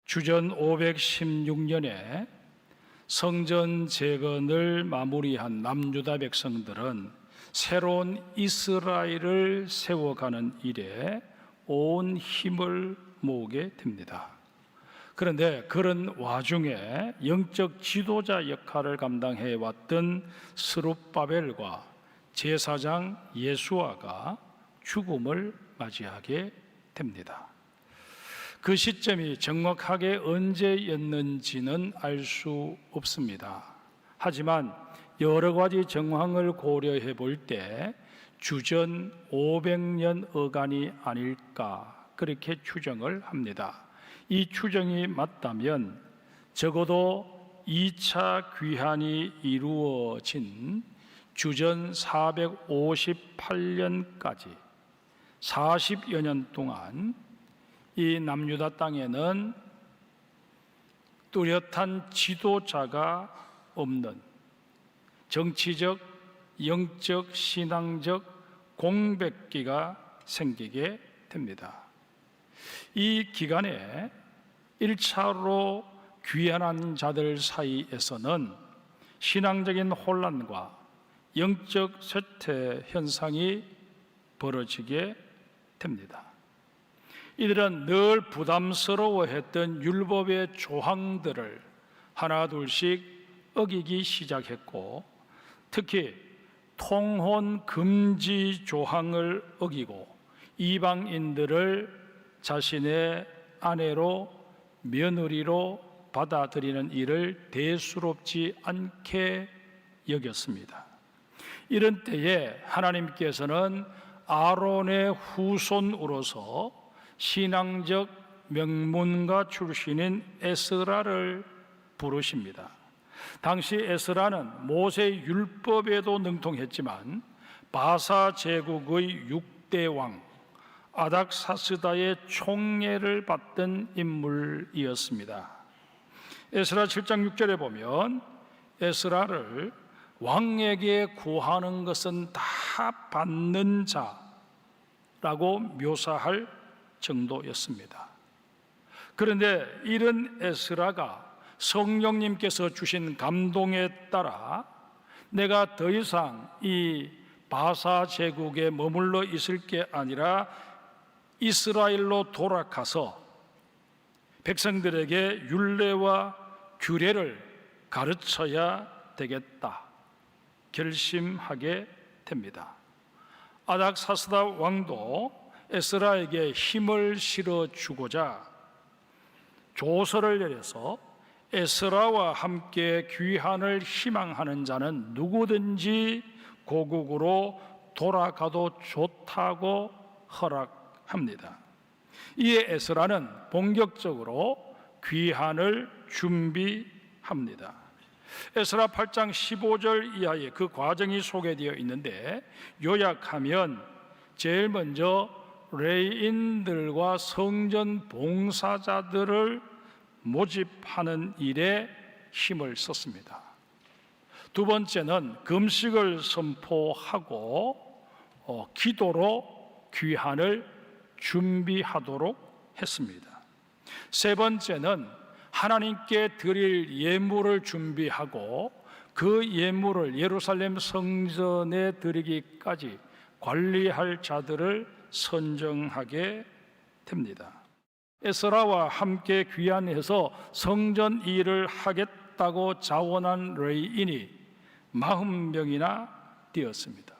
주전 516년에 성전 재건을 마무리한 남유다 백성들은 새로운 이스라엘을 세워가는 일에 온 힘을 모으게 됩니다. 그런데 그런 와중에 영적 지도자 역할을 감당해 왔던 스룹바벨과 제사장 예수아가 죽음을 맞이하게 됩니다. 그 시점이 정확하게 언제였는지는 알 수 없습니다. 하지만 여러 가지 정황을 고려해 볼 때 주전 500년 어간이 아닐까 그렇게 추정을 합니다. 이 추정이 맞다면 적어도 2차 귀환이 이루어진 주전 458년까지 40여 년 동안 이 남유다 땅에는 뚜렷한 지도자가 없는 정치적, 영적, 신앙적 공백기가 생기게 됩니다. 이 기간에 1차로 귀환한 자들 사이에서는 신앙적인 혼란과 영적 쇠퇴 현상이 벌어지게 됩니다. 이들은 늘 부담스러워했던 율법의 조항들을 하나둘씩 어기기 시작했고, 특히 통혼 금지 조항을 어기고 이방인들을 자신의 아내로 며느리로 받아들이는 일을 대수롭지 않게 여겼습니다. 이런 때에 하나님께서는 아론의 후손으로서 신앙적 명문가 출신인 에스라를 부르십니다. 당시 에스라는 모세 율법에도 능통했지만 바사 제국의 6대 왕 아닥사스다의 총애를 받던 인물이었습니다. 에스라 7장 6절에 보면 에스라를 왕에게 구하는 것은 다 받는 자라고 묘사할 정도였습니다. 그런데 이런 에스라가 성령님께서 주신 감동에 따라 내가 더 이상 이 바사 제국에 머물러 있을 게 아니라 이스라엘로 돌아가서 백성들에게 율례와 규례를 가르쳐야 되겠다 결심하게 됩니다. 아닥사스다 왕도 에스라에게 힘을 실어주고자 조서를 내려서 에스라와 함께 귀환을 희망하는 자는 누구든지 고국으로 돌아가도 좋다고 허락합니다. 이에 에스라는 본격적으로 귀환을 준비합니다. 에스라 8장 15절 이하의 그 과정이 소개되어 있는데 요약하면 제일 먼저 레위인들과 성전 봉사자들을 모집하는 일에 힘을 썼습니다. 두 번째는 금식을 선포하고 기도로 귀환을 준비하도록 했습니다. 세 번째는 하나님께 드릴 예물을 준비하고 그 예물을 예루살렘 성전에 드리기까지 관리할 자들을 선정하게 됩니다. 에스라와 함께 귀환해서 성전 일을 하겠다고 자원한 레위인이 40명이나 되었습니다.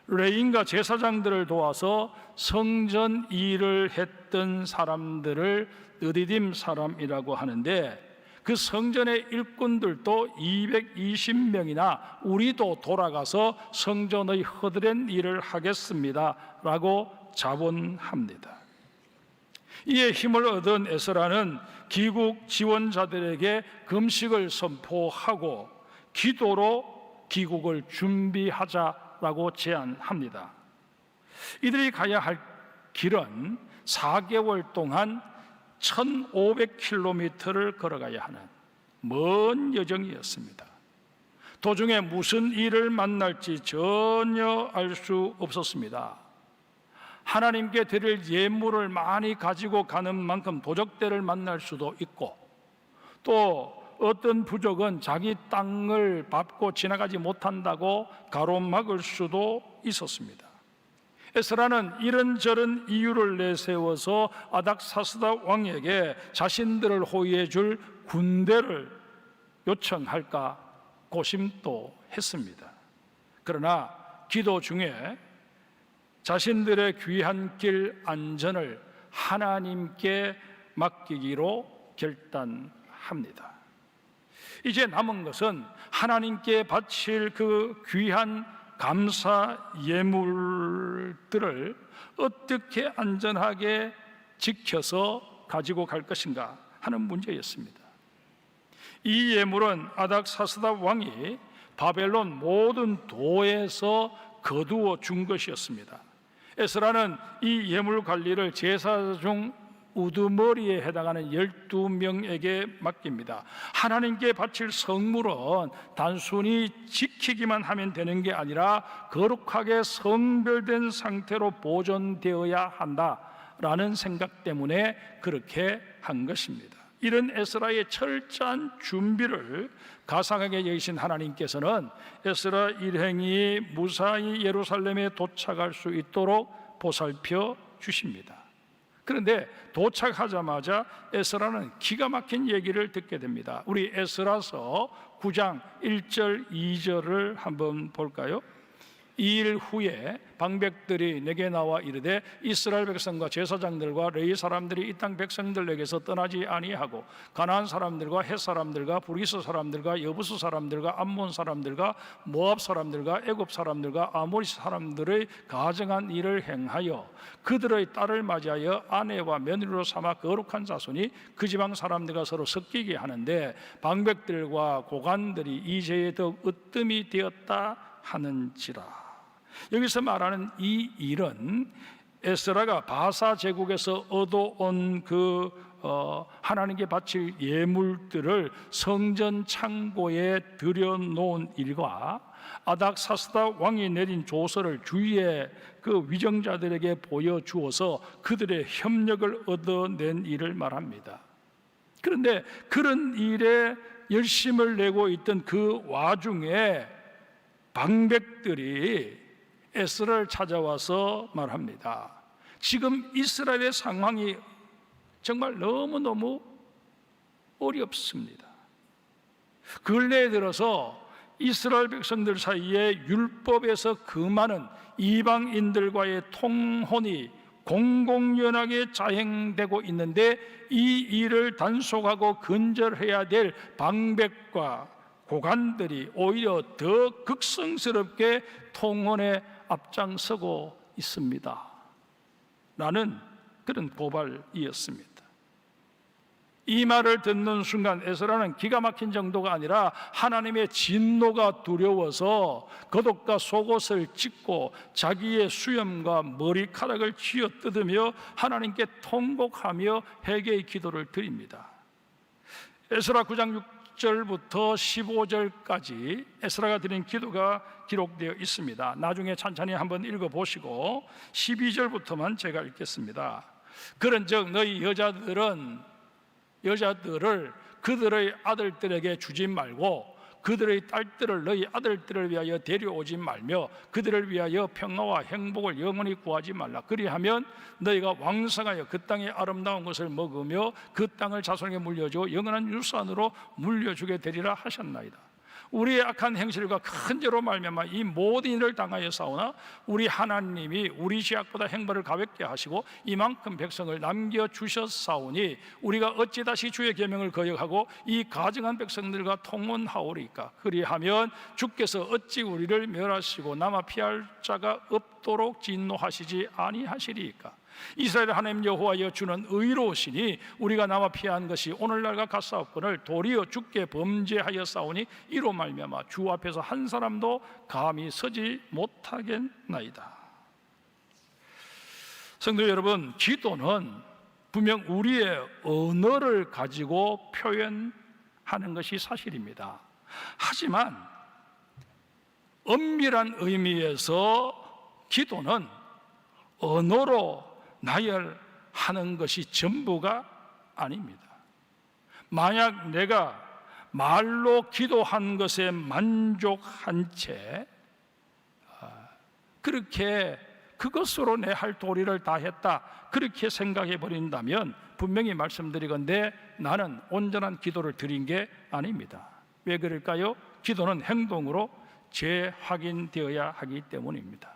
레위인과 제사장들을 도와서 성전 일을 했던 사람들을 느디딤 사람이라고 하는데 그 성전의 일꾼들도 220명이나 우리도 돌아가서 성전의 허드렛 일을 하겠습니다 라고 자원합니다. 이에 힘을 얻은 에스라는 귀국 지원자들에게 금식을 선포하고 기도로 귀국을 준비하자라고 제안합니다. 이들이 가야 할 길은 4개월 동안 1500km를 걸어가야 하는 먼 여정이었습니다. 도중에 무슨 일을 만날지 전혀 알 수 없었습니다. 하나님께 드릴 예물을 많이 가지고 가는 만큼 도적대를 만날 수도 있고, 또 어떤 부족은 자기 땅을 밟고 지나가지 못한다고 가로막을 수도 있었습니다. 에스라는 이런저런 이유를 내세워서 아닥사스다 왕에게 자신들을 호위해 줄 군대를 요청할까 고심도 했습니다. 그러나 기도 중에 자신들의 귀한 길 안전을 하나님께 맡기기로 결단합니다. 이제 남은 것은 하나님께 바칠 그 귀한 감사 예물들을 어떻게 안전하게 지켜서 가지고 갈 것인가 하는 문제였습니다. 이 예물은 아닥사스다 왕이 바벨론 모든 도에서 거두어 준 것이었습니다. 에스라는 이 예물 관리를 제사 중 우두머리에 해당하는 12명에게 맡깁니다. 하나님께 바칠 성물은 단순히 지키기만 하면 되는 게 아니라 거룩하게 성별된 상태로 보존되어야 한다라는 생각 때문에 그렇게 한 것입니다. 이런 에스라의 철저한 준비를 가상하게 여기신 하나님께서는 에스라 일행이 무사히 예루살렘에 도착할 수 있도록 보살펴 주십니다. 그런데 도착하자마자 에스라는 기가 막힌 얘기를 듣게 됩니다. 우리 에스라서 9장 1절 2절을 한번 볼까요? 2일 후에 방백들이 내게 나와 이르되 이스라엘 백성과 제사장들과 레위 사람들이 이 땅 백성들에게서 떠나지 아니하고 가나안 사람들과 헷 사람들과 브리스 사람들과 여부스 사람들과 암몬 사람들과 모압 사람들과 애굽 사람들과 아모리 사람들의 가증한 일을 행하여 그들의 딸을 맞이하여 아내와 며느리로 삼아 거룩한 자손이 그 지방 사람들과 서로 섞이게 하는데 방백들과 고관들이 이 죄에 더욱 으뜸이 되었다 하는지라. 여기서 말하는 이 일은 에스라가 바사 제국에서 얻어온 하나님께 바칠 예물들을 성전 창고에 들여놓은 일과 아닥사스다 왕이 내린 조서를 주위의 그 위정자들에게 보여주어서 그들의 협력을 얻어낸 일을 말합니다. 그런데 그런 일에 열심을 내고 있던 그 와중에 방백들이 에스라를 찾아와서 말합니다. 지금 이스라엘의 상황이 정말 너무너무 어렵습니다. 근래에 들어서 이스라엘 백성들 사이에 율법에서 금하는 이방인들과의 통혼이 공공연하게 자행되고 있는데 이 일을 단속하고 근절해야 될 방백과 고관들이 오히려 더 극성스럽게 통혼에 앞장서고 있습니다. 라는 그런 고발이었습니다. 이 말을 듣는 순간 에스라는 기가 막힌 정도가 아니라 하나님의 진노가 두려워서 겉옷과 속옷을 찢고 자기의 수염과 머리카락을 쥐어뜯으며 하나님께 통곡하며 회개의 기도를 드립니다. 에스라 9장 6절부터 15절까지 에스라가 드린 기도가 기록되어 있습니다. 나중에 찬찬히 한번 읽어보시고 12절부터만 제가 읽겠습니다. 그런즉 너희 여자들을 그들의 아들들에게 주지 말고 그들의 딸들을 너희 아들들을 위하여 데려오지 말며 그들을 위하여 평화와 행복을 영원히 구하지 말라. 그리하면 너희가 왕성하여 그 땅의 아름다운 것을 먹으며 그 땅을 자손에게 물려주고 영원한 유산으로 물려주게 되리라 하셨나이다. 우리의 악한 행실과 큰 죄로 말미암아 이 모든 일을 당하여 싸우나 우리 하나님이 우리 죄악보다 행벌을 가볍게 하시고 이만큼 백성을 남겨주셨사오니 우리가 어찌 다시 주의 계명을 거역하고 이 가증한 백성들과 통혼하오리까. 그리하면 주께서 어찌 우리를 멸하시고 남아 피할 자가 없도록 진노하시지 아니하시리까. 이스라엘 하나님 여호와여 주는 의로우시니 우리가 남아 피한 것이 오늘날과 같사옵거늘 도리어 주께 범죄하였사오니 이로 말미암아 주 앞에서 한 사람도 감히 서지 못하겠나이다. 성도 여러분, 기도는 분명 우리의 언어를 가지고 표현하는 것이 사실입니다. 하지만 엄밀한 의미에서 기도는 언어로 나열하는 것이 전부가 아닙니다. 만약 내가 말로 기도한 것에 만족한 채 그렇게 그것으로 내 할 도리를 다 했다, 그렇게 생각해 버린다면 분명히 말씀드리건대 나는 온전한 기도를 드린 게 아닙니다. 왜 그럴까요? 기도는 행동으로 재확인되어야 하기 때문입니다.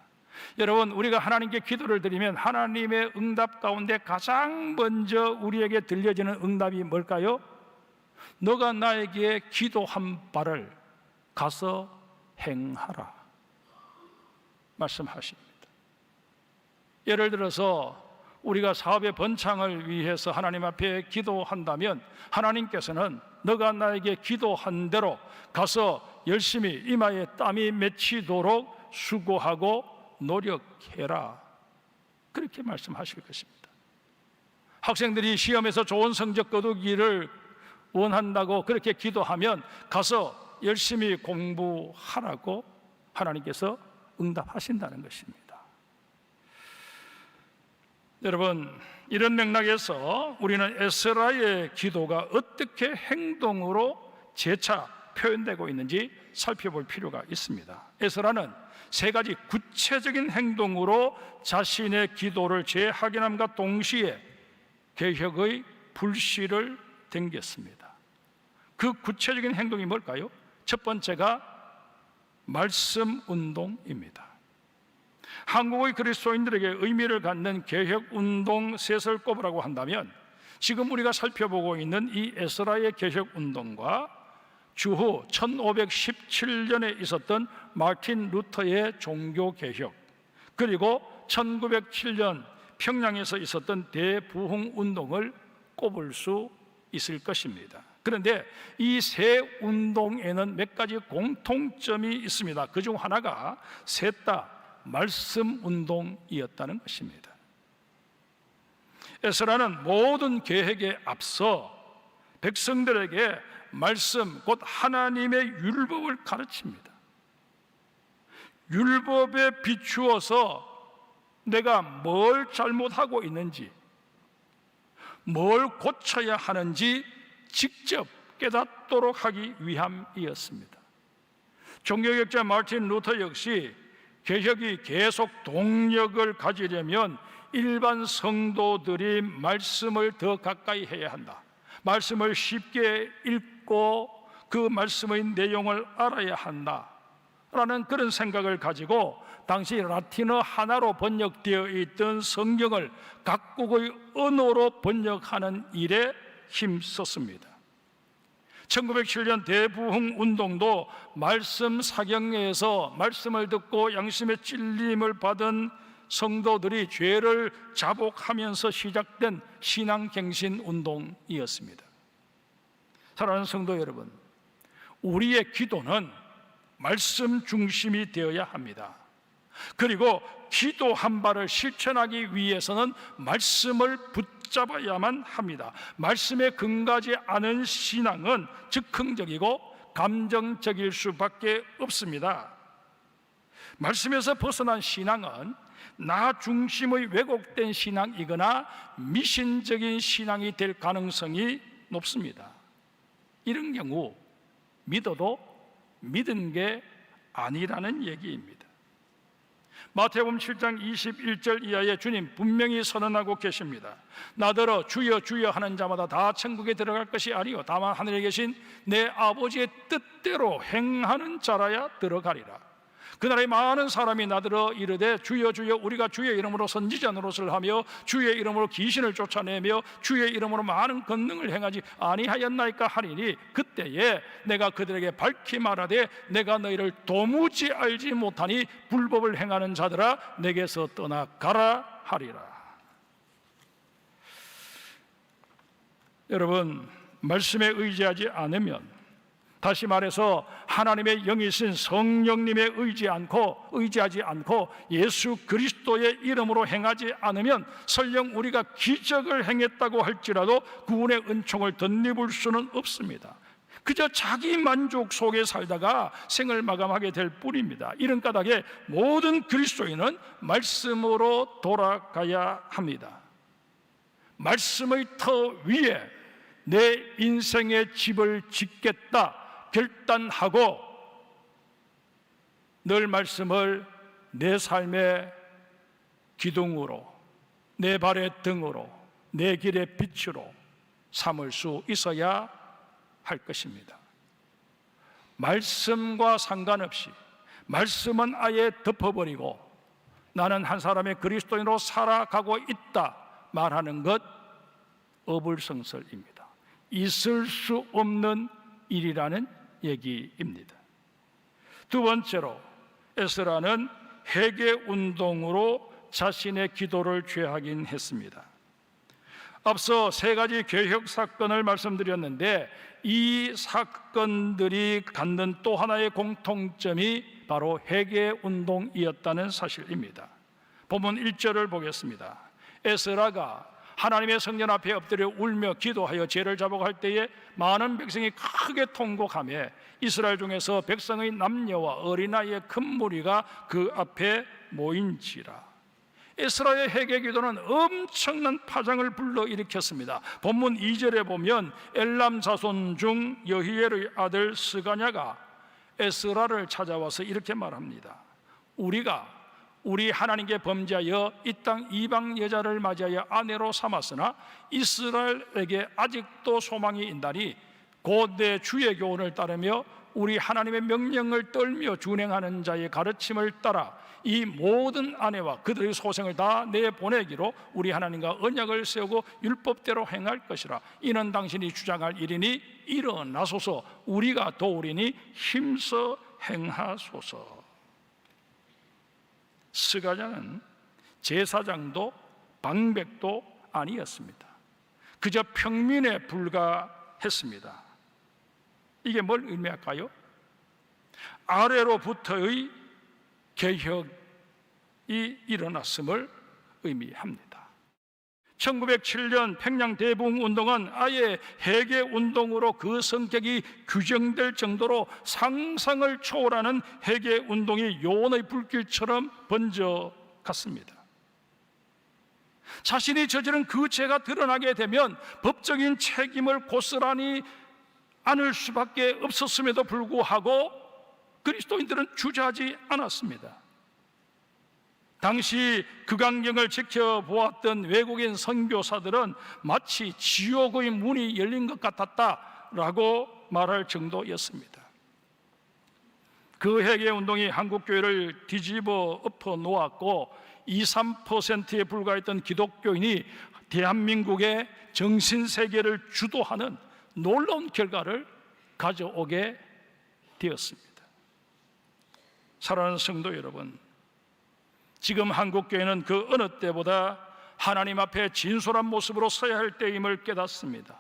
여러분, 우리가 하나님께 기도를 드리면 하나님의 응답 가운데 가장 먼저 우리에게 들려지는 응답이 뭘까요? 너가 나에게 기도한 바를 가서 행하라 말씀하십니다. 예를 들어서 우리가 사업의 번창을 위해서 하나님 앞에 기도한다면 하나님께서는 너가 나에게 기도한 대로 가서 열심히 이마에 땀이 맺히도록 수고하고 노력해라, 그렇게 말씀하실 것입니다. 학생들이 시험에서 좋은 성적 거두기를 원한다고 그렇게 기도하면 가서 열심히 공부하라고 하나님께서 응답하신다는 것입니다. 여러분, 이런 맥락에서 우리는 에스라의 기도가 어떻게 행동으로 재차 표현되고 있는지 살펴볼 필요가 있습니다. 에스라는 세 가지 구체적인 행동으로 자신의 기도를 재확인함과 동시에 개혁의 불씨를 댕겼습니다. 그 구체적인 행동이 뭘까요? 첫 번째가 말씀 운동입니다. 한국의 그리스도인들에게 의미를 갖는 개혁운동 셋을 꼽으라고 한다면 지금 우리가 살펴보고 있는 이 에스라의 개혁운동과 주후 1517년에 있었던 마틴 루터의 종교개혁, 그리고 1907년 평양에서 있었던 대부흥운동을 꼽을 수 있을 것입니다. 그런데 이 세 운동에는 몇 가지 공통점이 있습니다. 그중 하나가 셋 다 말씀 운동이었다는 것입니다. 에스라는 모든 계획에 앞서 백성들에게 말씀, 곧 하나님의 율법을 가르칩니다. 율법에 비추어서 내가 뭘 잘못하고 있는지, 뭘 고쳐야 하는지 직접 깨닫도록 하기 위함이었습니다. 종교개혁자 마틴 루터 역시 개혁이 계속 동력을 가지려면 일반 성도들이 말씀을 더 가까이 해야 한다, 말씀을 쉽게 읽고 그 말씀의 내용을 알아야 한다라는 그런 생각을 가지고 당시 라틴어 하나로 번역되어 있던 성경을 각국의 언어로 번역하는 일에 힘썼습니다. 1907년 대부흥운동도 말씀 사경에서 말씀을 듣고 양심의 찔림을 받은 성도들이 죄를 자복하면서 시작된 신앙갱신운동이었습니다. 사랑하는 성도 여러분, 우리의 기도는 말씀 중심이 되어야 합니다. 그리고 기도한 바를 실천하기 위해서는 말씀을 붙잡아야만 합니다. 말씀에 근거하지 않은 신앙은 즉흥적이고 감정적일 수밖에 없습니다. 말씀에서 벗어난 신앙은 나 중심의 왜곡된 신앙이거나 미신적인 신앙이 될 가능성이 높습니다. 이런 경우 믿어도 믿은 게 아니라는 얘기입니다. 마태복음 7장 21절 이하에 주님 분명히 선언하고 계십니다. 나더러 주여 주여 하는 자마다 다 천국에 들어갈 것이 아니요 다만 하늘에 계신 내 아버지의 뜻대로 행하는 자라야 들어가리라. 그날에 많은 사람이 나더러 이르되 주여 주여 우리가 주의 이름으로 선지자 노릇을 하며 주의 이름으로 귀신을 쫓아내며 주의 이름으로 많은 권능을 행하지 아니하였나이까 하리니 그때에 내가 그들에게 밝히 말하되 내가 너희를 도무지 알지 못하니 불법을 행하는 자들아 내게서 떠나가라 하리라. 여러분, 말씀에 의지하지 않으면, 다시 말해서 하나님의 영이신 성령님에 의지하지 않고 예수 그리스도의 이름으로 행하지 않으면 설령 우리가 기적을 행했다고 할지라도 구원의 은총을 덧입을 수는 없습니다. 그저 자기 만족 속에 살다가 생을 마감하게 될 뿐입니다. 이런 까닭에 모든 그리스도인은 말씀으로 돌아가야 합니다. 말씀의 터 위에 내 인생의 집을 짓겠다 결단하고 늘 말씀을 내 삶의 기둥으로, 내 발의 등으로, 내 길의 빛으로 삼을 수 있어야 할 것입니다. 말씀과 상관없이 말씀은 아예 덮어버리고 나는 한 사람의 그리스도인으로 살아가고 있다 말하는 것 어불성설입니다. 있을 수 없는 일이라는 얘기입니다. 두 번째로 에스라는 회개운동으로 자신의 기도를 죄악인했습니다. 앞서 세 가지 개혁 사건을 말씀드렸는데 이 사건들이 갖는 또 하나의 공통점이 바로 회개운동이었다는 사실입니다. 본문 1절을 보겠습니다. 에스라가 하나님의 성전 앞에 엎드려 울며 기도하여 죄를 자복할 때에 많은 백성이 크게 통곡하며 이스라엘 중에서 백성의 남녀와 어린아이의 큰 무리가 그 앞에 모인지라. 에스라의 회개 기도는 엄청난 파장을 불러일으켰습니다. 본문 2절에 보면 엘람 자손 중 여히엘의 아들 스가냐가 에스라를 찾아와서 이렇게 말합니다. 우리가 우리 하나님께 범죄하여 이 땅 이방 여자를 맞이하여 아내로 삼았으나 이스라엘에게 아직도 소망이 있나니 곧 내 주의 교훈을 따르며 우리 하나님의 명령을 떨며 준행하는 자의 가르침을 따라 이 모든 아내와 그들의 소생을 다 내보내기로 우리 하나님과 언약을 세우고 율법대로 행할 것이라. 이는 당신이 주장할 일이니 일어나소서. 우리가 도우리니 힘써 행하소서. 스가냐는 제사장도 방백도 아니었습니다. 그저 평민에 불과했습니다. 이게 뭘 의미할까요? 아래로부터의 개혁이 일어났음을 의미합니다. 1907년 평양 대붕운동은 아예 회개운동으로 그 성격이 규정될 정도로 상상을 초월하는 회개운동이 요원의 불길처럼 번져갔습니다. 자신이 저지른 그 죄가 드러나게 되면 법적인 책임을 고스란히 안을 수밖에 없었음에도 불구하고 그리스도인들은 주저하지 않았습니다. 당시 그 광경을 지켜보았던 외국인 선교사들은 마치 지옥의 문이 열린 것 같았다라고 말할 정도였습니다. 그 회개운동이 한국교회를 뒤집어 엎어 놓았고 2~3%에 불과했던 기독교인이 대한민국의 정신세계를 주도하는 놀라운 결과를 가져오게 되었습니다. 사랑하는 성도 여러분, 지금 한국교회는 그 어느 때보다 하나님 앞에 진솔한 모습으로 서야 할 때임을 깨닫습니다.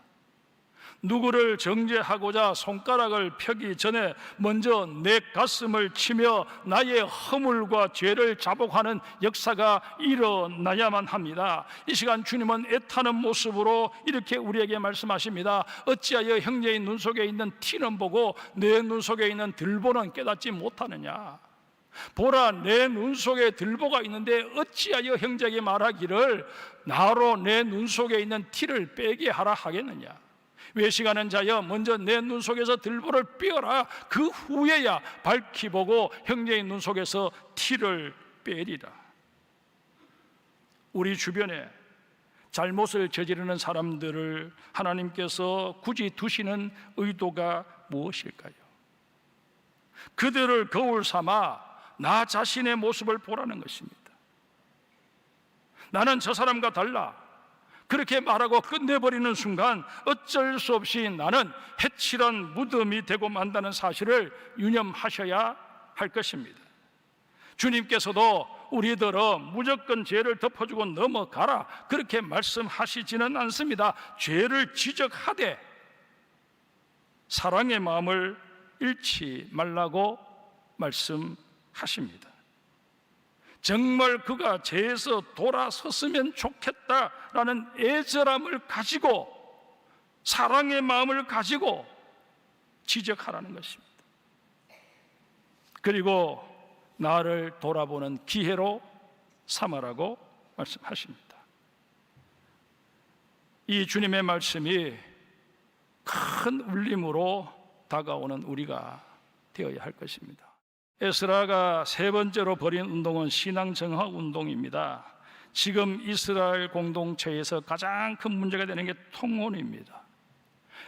누구를 정죄하고자 손가락을 펴기 전에 먼저 내 가슴을 치며 나의 허물과 죄를 자복하는 역사가 일어나야만 합니다. 이 시간 주님은 애타는 모습으로 이렇게 우리에게 말씀하십니다. 어찌하여 형제의 눈 속에 있는 티는 보고 내 눈 속에 있는 들보는 깨닫지 못하느냐. 보라, 내 눈 속에 들보가 있는데 어찌하여 형제에게 말하기를 나로 내 눈 속에 있는 티를 빼게 하라 하겠느냐. 외식하는 자여, 먼저 내 눈 속에서 들보를 빼어라. 그 후에야 밝히 보고 형제의 눈 속에서 티를 빼리라. 우리 주변에 잘못을 저지르는 사람들을 하나님께서 굳이 두시는 의도가 무엇일까요? 그들을 거울 삼아 나 자신의 모습을 보라는 것입니다. 나는 저 사람과 달라. 그렇게 말하고 끝내버리는 순간 어쩔 수 없이 나는 해칠한 무덤이 되고 만다는 사실을 유념하셔야 할 것입니다. 주님께서도 우리들은 무조건 죄를 덮어주고 넘어가라 그렇게 말씀하시지는 않습니다. 죄를 지적하되 사랑의 마음을 잃지 말라고 말씀하십니다. 정말 그가 죄에서 돌아섰으면 좋겠다라는 애절함을 가지고 사랑의 마음을 가지고 지적하라는 것입니다. 그리고 나를 돌아보는 기회로 삼으라고 말씀하십니다. 이 주님의 말씀이 큰 울림으로 다가오는 우리가 되어야 할 것입니다. 에스라가 세 번째로 벌인 운동은 신앙 정화 운동입니다. 지금 이스라엘 공동체에서 가장 큰 문제가 되는 게 통혼입니다.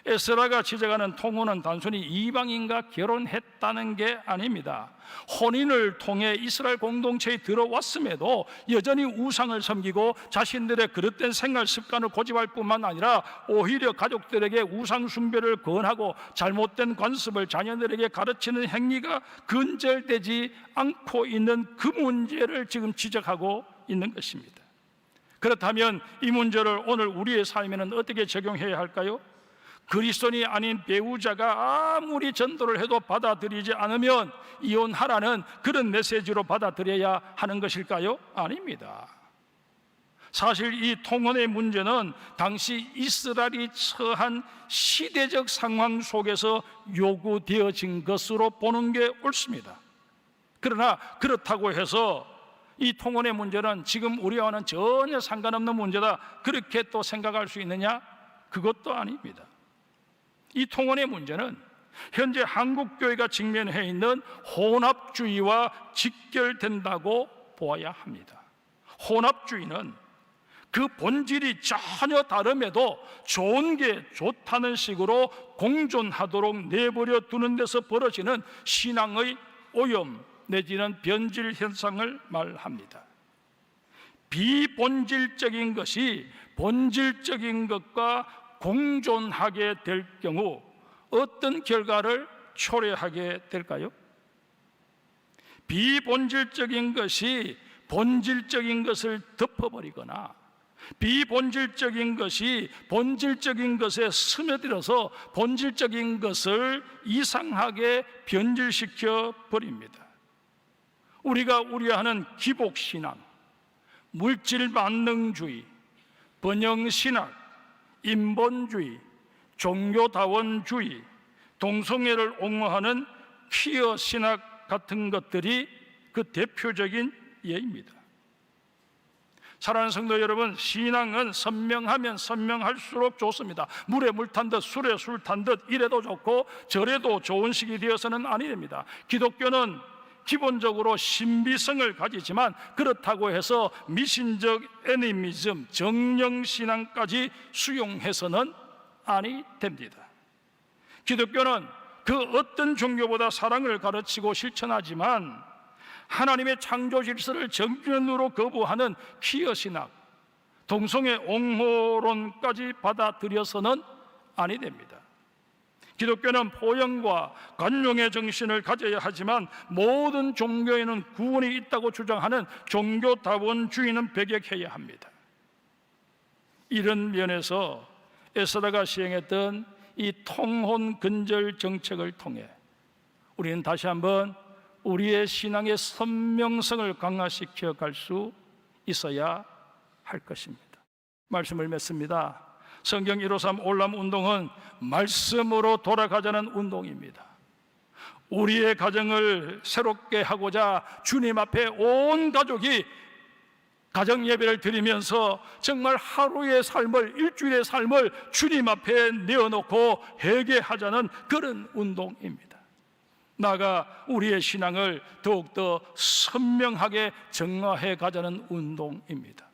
에스라가 지적하는 통혼은 단순히 이방인과 결혼했다는 게 아닙니다. 혼인을 통해 이스라엘 공동체에 들어왔음에도 여전히 우상을 섬기고 자신들의 그릇된 생활 습관을 고집할 뿐만 아니라 오히려 가족들에게 우상 숭배를 권하고 잘못된 관습을 자녀들에게 가르치는 행위가 근절되지 않고 있는 그 문제를 지금 지적하고 있는 것입니다. 그렇다면 이 문제를 오늘 우리의 삶에는 어떻게 적용해야 할까요? 그리스도인이 아닌 배우자가 아무리 전도를 해도 받아들이지 않으면 이혼하라는 그런 메시지로 받아들여야 하는 것일까요? 아닙니다. 사실 이 통혼의 문제는 당시 이스라엘이 처한 시대적 상황 속에서 요구되어진 것으로 보는 게 옳습니다. 그러나 그렇다고 해서 이 통혼의 문제는 지금 우리와는 전혀 상관없는 문제다, 그렇게 또 생각할 수 있느냐? 그것도 아닙니다. 이 통혼의 문제는 현재 한국교회가 직면해 있는 혼합주의와 직결된다고 보아야 합니다. 혼합주의는 그 본질이 전혀 다름에도 좋은 게 좋다는 식으로 공존하도록 내버려 두는 데서 벌어지는 신앙의 오염 내지는 변질 현상을 말합니다. 비본질적인 것이 본질적인 것과 공존하게 될 경우 어떤 결과를 초래하게 될까요? 비본질적인 것이 본질적인 것을 덮어버리거나 비본질적인 것이 본질적인 것에 스며들어서 본질적인 것을 이상하게 변질시켜 버립니다. 우리가 우려하는 기복신앙, 물질만능주의, 번영신학, 인본주의, 종교다원주의, 동성애를 옹호하는 퀴어 신학 같은 것들이 그 대표적인 예입니다. 사랑하는 성도 여러분, 신앙은 선명하면 선명할수록 좋습니다. 물에 물 탄 듯 술에 술 탄 듯 이래도 좋고 저래도 좋은 식이 되어서는 아니 됩니다. 기독교는 기본적으로 신비성을 가지지만 그렇다고 해서 미신적 애니미즘, 정령신앙까지 수용해서는 아니 됩니다. 기독교는 그 어떤 종교보다 사랑을 가르치고 실천하지만 하나님의 창조 질서를 정면으로 거부하는 퀴어신학, 동성애 옹호론까지 받아들여서는 아니 됩니다. 기독교는 포용과 관용의 정신을 가져야 하지만 모든 종교에는 구원이 있다고 주장하는 종교다원주의는 배격해야 합니다. 이런 면에서 에스라가 시행했던 이 통혼 근절 정책을 통해 우리는 다시 한번 우리의 신앙의 선명성을 강화시켜 갈 수 있어야 할 것입니다. 말씀을 맺습니다. 성경 153 올람 운동은 말씀으로 돌아가자는 운동입니다. 우리의 가정을 새롭게 하고자 주님 앞에 온 가족이 가정 예배를 드리면서 정말 하루의 삶을, 일주일의 삶을 주님 앞에 내어놓고 회개하자는 그런 운동입니다. 나아가 우리의 신앙을 더욱더 선명하게 정화해 가자는 운동입니다.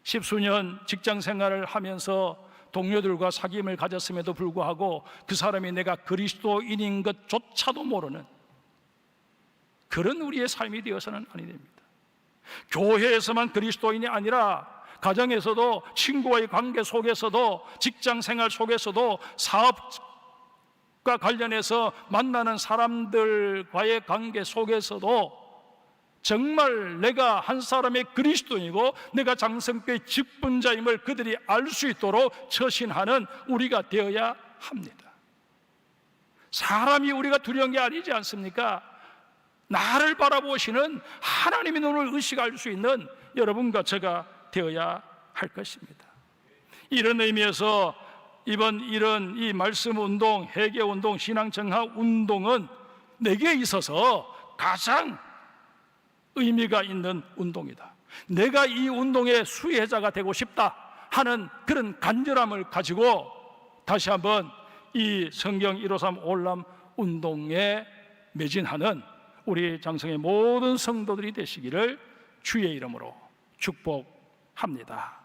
십수년 직장 생활을 하면서 동료들과 사귐을 가졌음에도 불구하고 그 사람이 내가 그리스도인인 것조차도 모르는 그런 우리의 삶이 되어서는 아니 됩니다. 교회에서만 그리스도인이 아니라 가정에서도, 친구와의 관계 속에서도, 직장 생활 속에서도, 사업과 관련해서 만나는 사람들과의 관계 속에서도 정말 내가 한 사람의 그리스도인이고 내가 장성교의 직분자임을 그들이 알 수 있도록 처신하는 우리가 되어야 합니다. 사람이 우리가 두려운 게 아니지 않습니까? 나를 바라보시는 하나님의 눈을 의식할 수 있는 여러분과 제가 되어야 할 것입니다. 이런 의미에서 이번 이런 이 말씀 운동, 회개 운동, 신앙 정화 운동은 내게 있어서 가장 의미가 있는 운동이다. 내가 이 운동의 수혜자가 되고 싶다 하는 그런 간절함을 가지고 다시 한번 이 성경 153 올람 운동에 매진하는 우리 장성의 모든 성도들이 되시기를 주의 이름으로 축복합니다.